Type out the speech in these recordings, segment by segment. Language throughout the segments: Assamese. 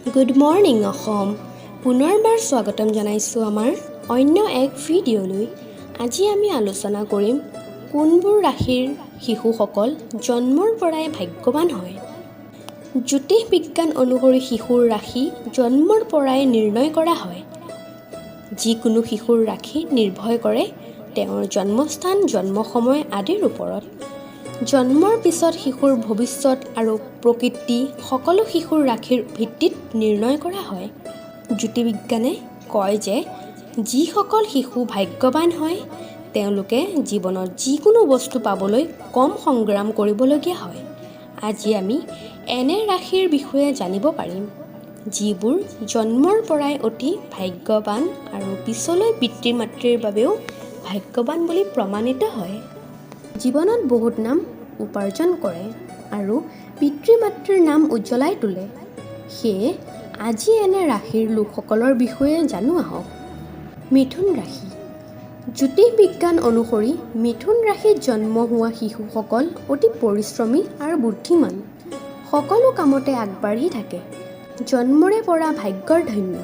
Good morning Assam. পুনৰবাৰ স্বাগতম জনাইছোঁ আমাৰ অন্য এক ভিডিঅ'লৈ। আজি আমি আলোচনা কৰিম কোনবোৰ ৰাশিৰ শিশুসকল জন্মৰ পৰাই ভাগ্যৱান হয়। জ্যোতিষ বিজ্ঞান অনুসৰি শিশুৰ ৰাশি জন্মৰ পৰাই নিৰ্ণয় কৰা হয়। যিকোনো শিশুৰ ৰাশি নিৰ্ভৰ কৰে তেওঁৰ জন্মস্থান, জন্ম সময় আদিৰ ওপৰত। জন্মৰ পিছত শিশুৰ ভৱিষ্যত আৰু প্ৰকৃতি সকলো শিশুৰ ৰাশিৰ ভিত্তিত নিৰ্ণয় কৰা হয়। জ্যোতিৰ্বিজ্ঞানে কয় যে যিসকল শিশু ভাগ্যৱান হয় তেওঁলোকে জীৱনত যিকোনো বস্তু পাবলৈ কম সংগ্ৰাম কৰিবলগীয়া হয়। আজি আমি এনে ৰাশিৰ বিষয়ে জানিব পাৰিম যিবোৰ জন্মৰ পৰাই অতি ভাগ্যৱান আৰু পিছলৈ পিতৃ মাতৃৰ বাবেও ভাগ্যৱান বুলি প্ৰমাণিত হয়। জীৱনত বহুত নাম উপাৰ্জন কৰে আৰু পিতৃ মাতৃৰ নাম উজ্জ্বলাই তোলে। সেয়ে আজি এনে ৰাশিৰ লোকসকলৰ বিষয়ে জানো আহক। মিথুন ৰাশি। জ্যোতিষ বিজ্ঞান অনুসৰি মিথুন ৰাশিত জন্ম হোৱা শিশুসকল অতি পৰিশ্ৰমী আৰু বুদ্ধিমান। সকলো কামতে আগবাঢ়ি থাকে। জন্মৰে পৰা ভাগ্যৰ ধন্য।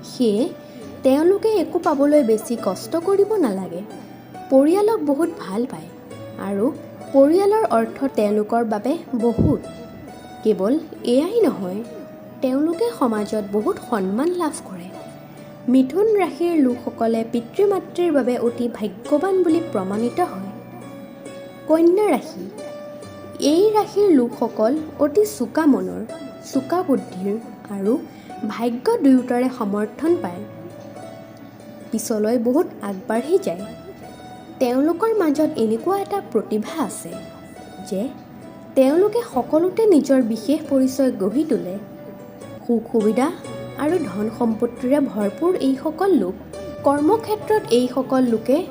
সেয়ে তেওঁলোকে একো পাবলৈ বেছি কষ্ট কৰিব নালাগে। পৰিয়ালক বহুত ভাল পায় আৰু পৰিয়ালৰ অৰ্থ তেওঁলোকৰ বাবে বহুত। কেৱল এয়াই নহয়, তেওঁলোকে সমাজত বহুত সন্মান লাভ কৰে। মিথুন ৰাশিৰ লোকসকলে পিতৃ মাতৃৰ বাবে অতি ভাগ্যৱান বুলি প্ৰমাণিত হয়। কন্যা ৰাশি। এই ৰাশিৰ লোকসকল অতি চোকা মনৰ, চোকা বুদ্ধিৰ আৰু ভাগ্য দুয়োটাৰে সমৰ্থন পায়। পিছলৈ বহুত আগবাঢ়ি যায়। তেওঁলোকৰ মাজত এনেকুৱা এটা প্ৰতিভা আছে যে তেওঁলোকে সকলোতে নিজৰ বিশেষ পৰিচয় গঢ়ি তোলে। সুখ-সুবিধা আৰু ধন সম্পত্তিৰে ভৰপূৰ এইসকল লোক। কৰ্মক্ষেত্ৰত এইসকল লোকে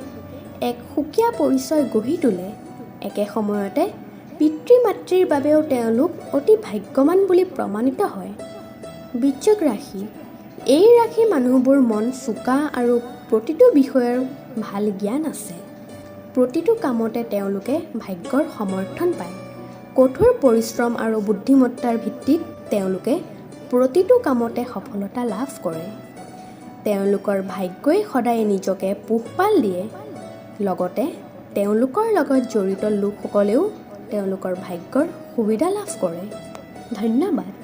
এক সুকীয়া পৰিচয় গঢ়ি তোলে। একে সময়তে পিতৃ মাতৃৰ বাবেও তেওঁলোক অতি ভাগ্যৱান বুলি প্ৰমাণিত হয়। বৃশ্চিক ৰাশি। এই ৰাশিৰ মানুহবোৰ মন চোকা আৰু প্ৰতিটো বিষয়ৰ ভাল জ্ঞান আছে। প্ৰতিটো কামতে তেওঁলোকে ভাগ্যৰ সমৰ্থন পায়। কঠোৰ পৰিশ্ৰম আৰু বুদ্ধিমত্তাৰ ভিত্তিত তেওঁলোকে প্ৰতিটো কামতে সফলতা লাভ কৰে। তেওঁলোকৰ ভাগ্যই সদায় নিজকে পোহপাল দিয়ে। লগতে তেওঁলোকৰ লগত জড়িত লোকসকলেও তেওঁলোকৰ ভাগ্যৰ সুবিধা লাভ কৰে। ধন্যবাদ।